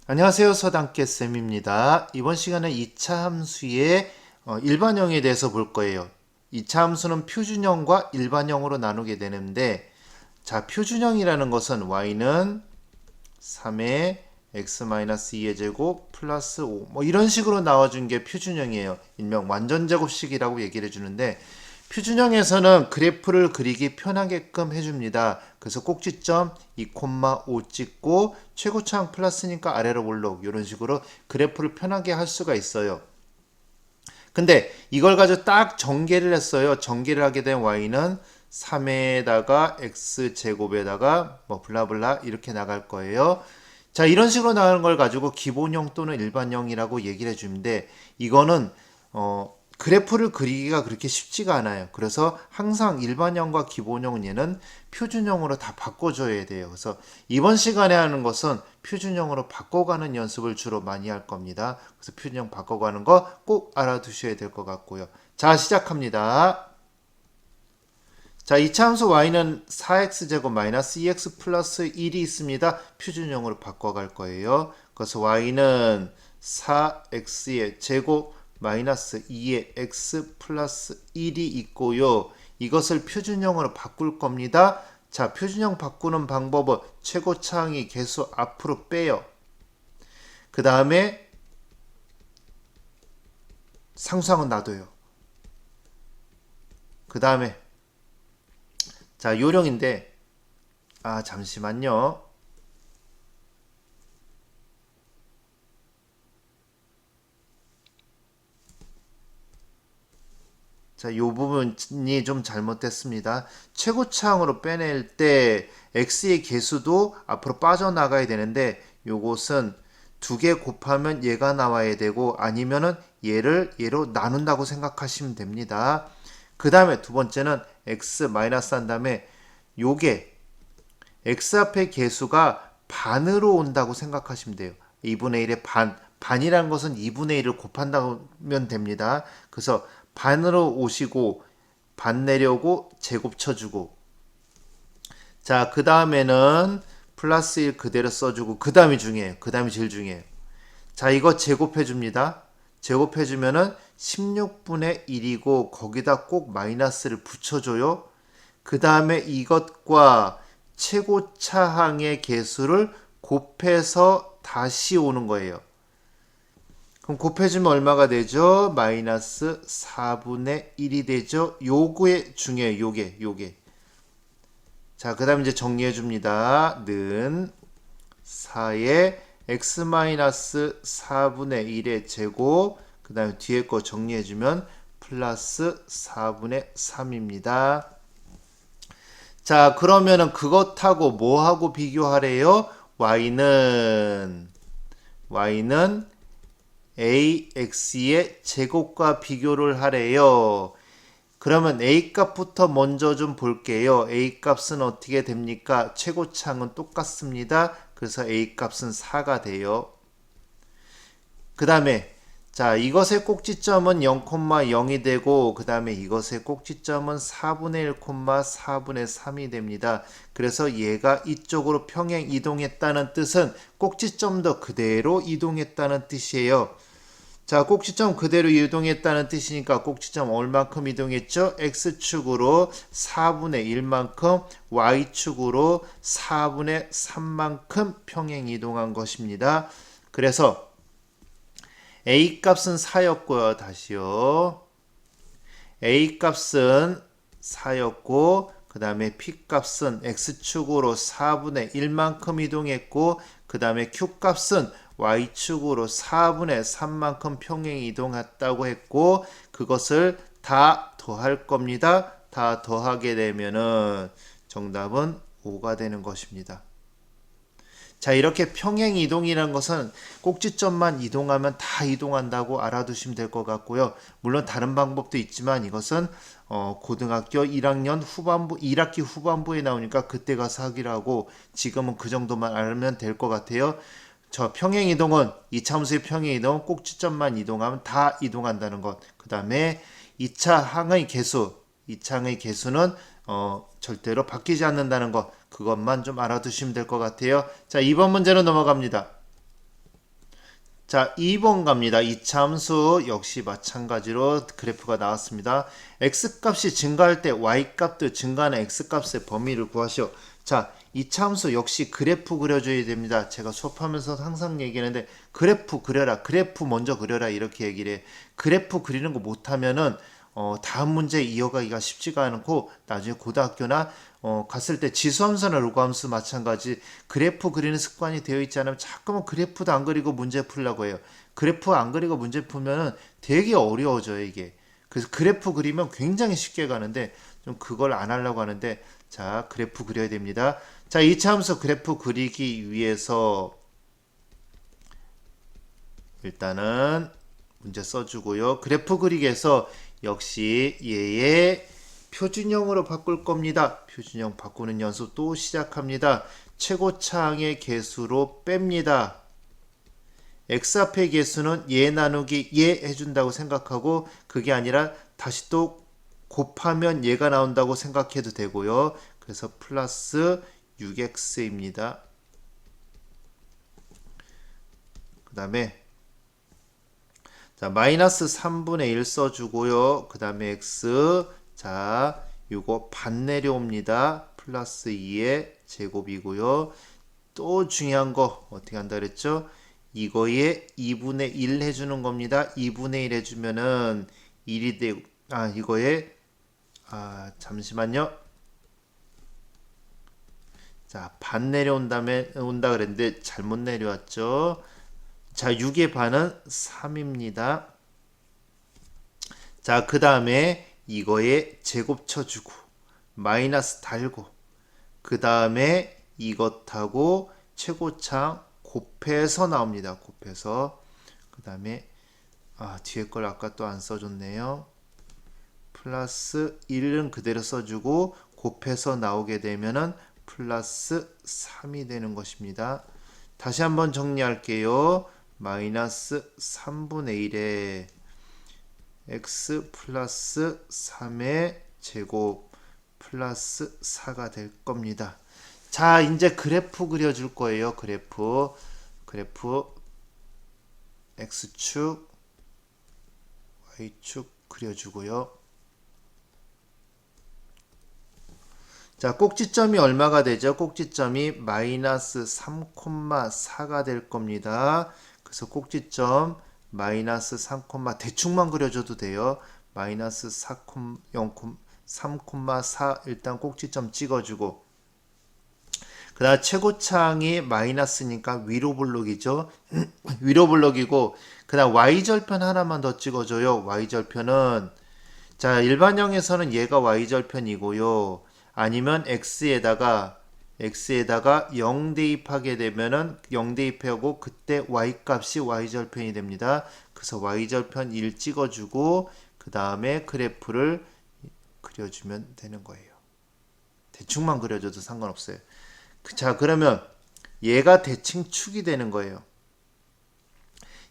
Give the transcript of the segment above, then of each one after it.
안녕하세요. 서당깨쌤입니다. 이번 시간에 2차 함수의 일반형에 대해서 볼 거예요. 2차 함수는 표준형과 일반형으로 나누게 되는데, 자, 표준형이라는 것은 y는 3의 x-2의 제곱 플러스 5 뭐 이런 식으로 나와준 게 표준형이에요. 일명 완전제곱식이라고 얘기를 해주는데, 표준형에서는 그래프를 그리기 편하게끔 해줍니다. 그래서 꼭지점 2,5 찍고 최고차항 플러스니까 아래로 올라오고 이런 식으로 그래프를 편하게 할 수가 있어요. 근데 이걸 가지고 딱 전개를 했어요. 전개를 하게 된 y는 3에다가 x제곱에다가 뭐 블라블라 이렇게 나갈 거예요. 자, 이런 식으로 나가는 걸 가지고 기본형 또는 일반형이라고 얘기를 해주는데, 이거는 그래프를 그리기가 그렇게 쉽지가 않아요. 그래서 항상 일반형과 기본형은 얘는 표준형으로 다 바꿔줘야 돼요. 그래서 이번 시간에 하는 것은 표준형으로 바꿔가는 연습을 주로 많이 할 겁니다. 그래서 표준형 바꿔가는 거 꼭 알아두셔야 될 것 같고요. 자, 시작합니다. 자, 이차 함수 y는 4x제곱 마이너스 2x 플러스 1이 있습니다. 표준형으로 바꿔갈 거예요. 그래서 y는 4x의 제곱 마이너스 2의 x 플러스 1이 있고요. 이것을 표준형으로 바꿀 겁니다. 자, 표준형 바꾸는 방법은 최고차항이 개수 앞으로 빼요. 그 다음에 상수항은 놔둬요. 그 다음에 자, 요령인데, 잠시만요. 자, 요 부분이 좀 잘못됐습니다. 최고차항으로 빼낼 때 x의 개수도 앞으로 빠져나가야 되는데, 요것은 두 개 곱하면 얘가 나와야 되고, 아니면은 얘로 나눈다고 생각하시면 됩니다. 그 다음에 두 번째는 x 마이너스 한 다음에 요게 x 앞의 개수가 반으로 온다고 생각하시면 돼요. 2분의 1의 반이라는 것은 2분의 1을 곱한다면 됩니다. 그래서 반으로 오시고 반 내려오고 제곱 쳐주고, 자, 그 다음에는 플러스 1 그대로 써주고, 그 다음이 중요해요. 그 다음이 제일 중요해요. 자, 이거 제곱해줍니다. 제곱해주면은 16분의 1이고 거기다 꼭 마이너스를 붙여줘요. 그 다음에 이것과 최고차항의 개수를 곱해서 다시 오는 거예요. 그럼 곱해주면 얼마가 되죠? 마이너스 4분의 1이 되죠. 요게 중요해요. 요게. 자, 그 다음 이제 정리해 줍니다. 는 4의 x-4분의 1의 제곱, 그 다음에 뒤에 거 정리해 주면 플러스 4분의 3입니다. 자, 그러면은 그것하고 뭐하고 비교하래요? y는 ax의 제곱과 비교를 하래요. 그러면 a 값부터 먼저 좀 볼게요. a 값은 어떻게 됩니까? 최고차항은 똑같습니다. 그래서 a 값은 4가 돼요. 그 다음에 자, 이것의 꼭지점은 0,0이 되고, 그 다음에 이것의 꼭지점은 4분의 1, 4분의 3이 됩니다. 그래서 얘가 이쪽으로 평행 이동했다는 뜻은 꼭지점도 그대로 이동했다는 뜻이에요. 자, 꼭지점 그대로 이동했다는 뜻이니까 꼭지점 얼만큼 이동했죠? x축으로 4분의 1만큼, y축으로 4분의 3만큼 평행 이동한 것입니다. 그래서 a 값은 4였고요. 다시요. a 값은 4였고, 그 다음에 p 값은 x축으로 4분의 1만큼 이동했고, 그 다음에 q 값은 y축으로 4분의 3만큼 평행 이동했다고 했고, 그것을 다 더할 겁니다. 다 더하게 되면은 정답은 5가 되는 것입니다. 자, 이렇게 평행 이동이라는 것은 꼭지점만 이동하면 다 이동한다고 알아두시면 될 것 같고요. 물론 다른 방법도 있지만 이것은 고등학교 1학년 후반부, 1학기 후반부에 나오니까 그때 가서 하기로 하고, 지금은 그 정도만 알면 될 것 같아요. 저 평행 이동은 이차함수의 평행 이동은 꼭지점만 이동하면 다 이동한다는 것. 그 다음에 2차 항의 개수, 2차 항의 개수는 절대로 바뀌지 않는다는 것. 그것만 좀 알아두시면 될 것 같아요. 자, 2번 문제로 넘어갑니다. 자, 2번 갑니다. 이차 함수 역시 마찬가지로 그래프가 나왔습니다. x값이 증가할 때 y값도 증가하는 x값의 범위를 구하시오. 자, 이차 함수 역시 그래프 그려줘야 됩니다. 제가 수업하면서 항상 얘기하는데 그래프 그려라. 그래프 먼저 그려라. 이렇게 얘기를 해. 그래프 그리는 거 못하면은 다음 문제 이어가기가 쉽지가 않고 나중에 고등학교나 갔을 때 지수함수나 로그함수 마찬가지 그래프 그리는 습관이 되어 있지 않으면 자꾸만 그래프도 안 그리고 문제 풀려고 해요. 그래프 안 그리고 문제 풀면은 되게 어려워져요, 이게. 그래서 그래프 그리면 굉장히 쉽게 가는데 좀 그걸 안 하려고 하는데 자, 그래프 그려야 됩니다. 자, 이차함수 그래프 그리기 위해서 일단은 문제 써주고요. 그래프 그리기에서 역시 얘의 표준형으로 바꿀 겁니다. 표준형 바꾸는 연습 또 시작합니다. 최고차항의 개수로 뺍니다. x 앞의 개수는 얘 나누기 얘 해준다고 생각하고 그게 아니라 다시 또 곱하면 얘가 나온다고 생각해도 되고요. 그래서 플러스 6x입니다. 그 다음에 자, 마이너스 3분의 1 써주고요. 그 다음에 x 자, 요거 반 내려옵니다. 플러스 2의 제곱이고요. 또 중요한 거 어떻게 한다 그랬죠? 이거에 2분의 1 해주는 겁니다. 2분의 1 해주면은 1이 되고 이거에 잠시만요. 자, 반 내려온다면 온다 그랬는데 잘못 내려왔죠. 자, 6의 반은 3입니다. 자, 그 다음에 이거에 제곱 쳐주고 마이너스 달고 그 다음에 이것하고 최고차항 곱해서 나옵니다. 곱해서 그 다음에 뒤에 걸 아까 또 안 써줬네요. 플러스 1은 그대로 써주고 곱해서 나오게 되면은 플러스 3이 되는 것입니다. 다시 한번 정리할게요. 마이너스 3분의 1에 x 플러스 3의 제곱 플러스 4가 될 겁니다. 자, 이제 그래프 그려줄 거예요. 그래프 x축 y축 그려주고요. 자, 꼭지점이 얼마가 되죠? 꼭지점이 마이너스 3,4가 될 겁니다. 그래서 꼭지점 마이너스 3, 대충만 그려줘도 돼요. 마이너스 3,4 일단 꼭지점 찍어주고 그 다음 최고차항이 마이너스니까 위로 블록이죠. 위로 블록이고 그 다음 y절편 하나만 더 찍어줘요. y절편은 자, 일반형에서는 얘가 y절편이고요. 아니면 x에다가 0 대입하게 되면은 0 대입하고 그때 y값이 y절편이 됩니다. 그래서 y절편 1 찍어주고 그 다음에 그래프를 그려주면 되는 거예요. 대충만 그려줘도 상관없어요. 자, 그러면 얘가 대칭축이 되는 거예요.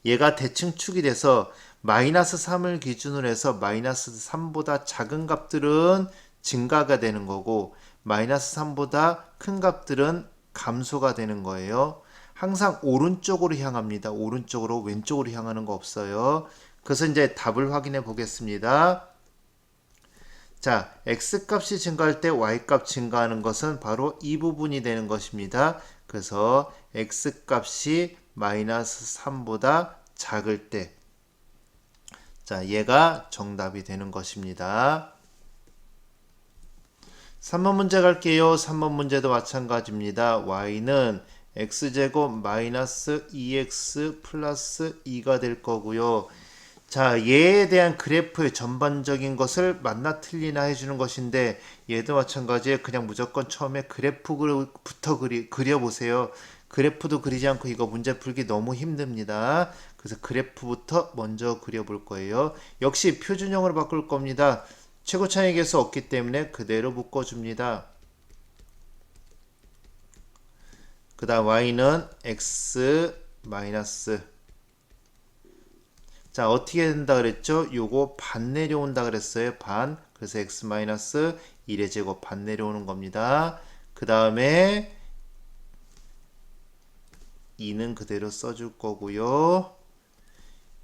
얘가 대칭축이 돼서 마이너스 3을 기준으로 해서 마이너스 3보다 작은 값들은 증가가 되는 거고 마이너스 3보다 큰 값들은 감소가 되는 거예요. 항상 오른쪽으로 향합니다. 오른쪽으로 왼쪽으로 향하는 거 없어요. 그래서 이제 답을 확인해 보겠습니다. 자, x값이 증가할 때 y값 증가하는 것은 바로 이 부분이 되는 것입니다. 그래서 x값이 마이너스 3보다 작을 때 자, 얘가 정답이 되는 것입니다. 3번 문제 갈게요. 3번 문제도 마찬가지입니다. y는 x제곱 마이너스 2x 플러스 2가 될 거고요. 자, 얘에 대한 그래프의 전반적인 것을 맞나 틀리나 해주는 것인데 얘도 마찬가지에 그냥 무조건 처음에 그래프부터 그려보세요. 그래프도 그리지 않고 이거 문제 풀기 너무 힘듭니다. 그래서 그래프부터 먼저 그려볼 거예요. 역시 표준형으로 바꿀 겁니다. 최고차항의 개수 없기 때문에 그대로 묶어줍니다. 그 다음 y는 x 마이너스 자, 어떻게 된다 그랬죠? 요거 반 내려온다 그랬어요. 반. 그래서 x 마이너스 1의 제곱 반 내려오는 겁니다. 그 다음에 2는 그대로 써줄 거고요.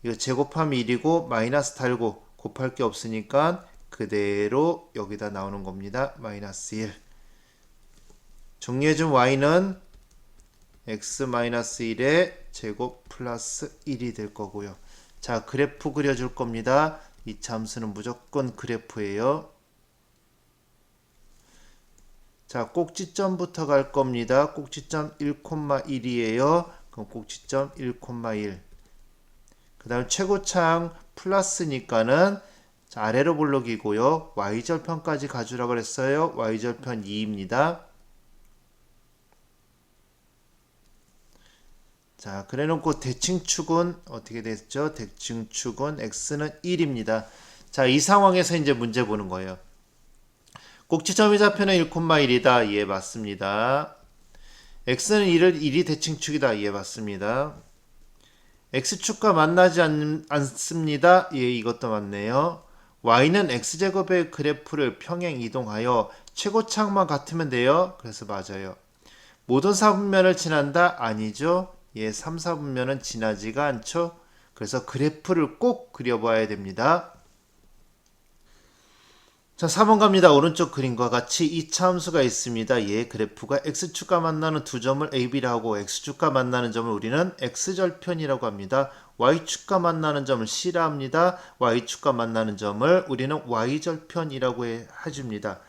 이거 제곱하면 1이고 마이너스 달고 곱할 게 없으니까 그대로 여기다 나오는 겁니다. 마이너스 1. 정리해준 y는 x-1의 제곱 플러스 1이 될 거고요. 자, 그래프 그려줄 겁니다. 이 함수는 무조건 그래프예요. 자, 꼭지점부터 갈 겁니다. 꼭지점 1,1이에요. 그럼 꼭지점 1,1. 그 다음 최고창 플러스니까는 자, 아래로 볼록이고요. y절편까지 가주라 그랬어요. y절편 2입니다. 자, 그래 놓고 대칭축은 어떻게 됐죠? 대칭축은 x는 1입니다. 자, 이 상황에서 이제 문제 보는 거예요. 꼭지점의 좌표는 1,1이다. 예, 맞습니다. x는 1이 대칭축이다. 예, 맞습니다. x축과 만나지 않습니다. 예, 이것도 맞네요. y는 x제곱의 그래프를 평행 이동하여 최고창만 같으면 돼요. 그래서 맞아요. 모든 4분면을 지난다? 아니죠. 예, 3, 4분면은 지나지가 않죠. 그래서 그래프를 꼭 그려봐야 됩니다. 자, 4번 갑니다. 오른쪽 그림과 같이 2차 함수가 있습니다. 예, 그래프가 x축과 만나는 두 점을 AB라고 하고 x축과 만나는 점을 우리는 x절편이라고 합니다. y축과 만나는 점을 C라 합니다. y축과 만나는 점을 우리는 y절편이라고 해줍니다.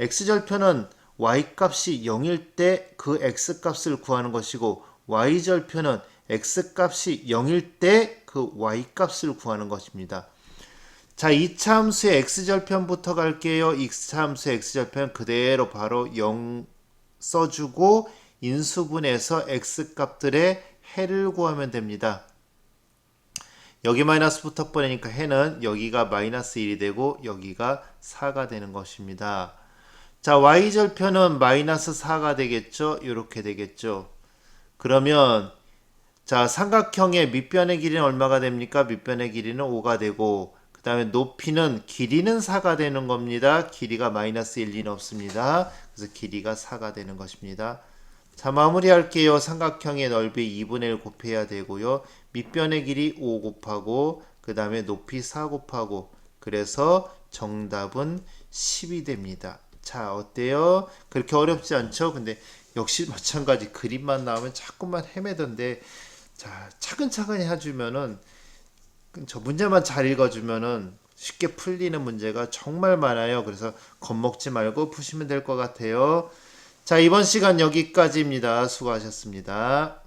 x절편은 y값이 0일 때 그 x값을 구하는 것이고 y절편은 x값이 0일 때 그 y값을 구하는 것입니다. 자, 2차 함수의 x절편부터 갈게요. 2차 함수의 x절편 그대로 바로 0 써주고 인수분해서 x값들의 해를 구하면 됩니다. 여기 마이너스 붙어버리니까 해는 여기가 마이너스 1이 되고 여기가 4가 되는 것입니다. 자, y절편은 마이너스 4가 되겠죠. 이렇게 되겠죠. 그러면 자, 삼각형의 밑변의 길이는 얼마가 됩니까? 밑변의 길이는 5가 되고 그 다음에 높이는 길이는 4가 되는 겁니다. 길이가 마이너스 1, 2는 없습니다. 그래서 길이가 4가 되는 것입니다. 자, 마무리할게요. 삼각형의 넓이 2분의 1 곱해야 되고요. 밑변의 길이 5 곱하고 그 다음에 높이 4 곱하고 그래서 정답은 10이 됩니다. 자, 어때요? 그렇게 어렵지 않죠? 근데 역시 마찬가지 그림만 나오면 자꾸만 헤매던데 자, 차근차근히 해주면은 저 문제만 잘 읽어주면은 쉽게 풀리는 문제가 정말 많아요. 그래서 겁먹지 말고 푸시면 될 것 같아요. 자, 이번 시간 여기까지입니다. 수고하셨습니다.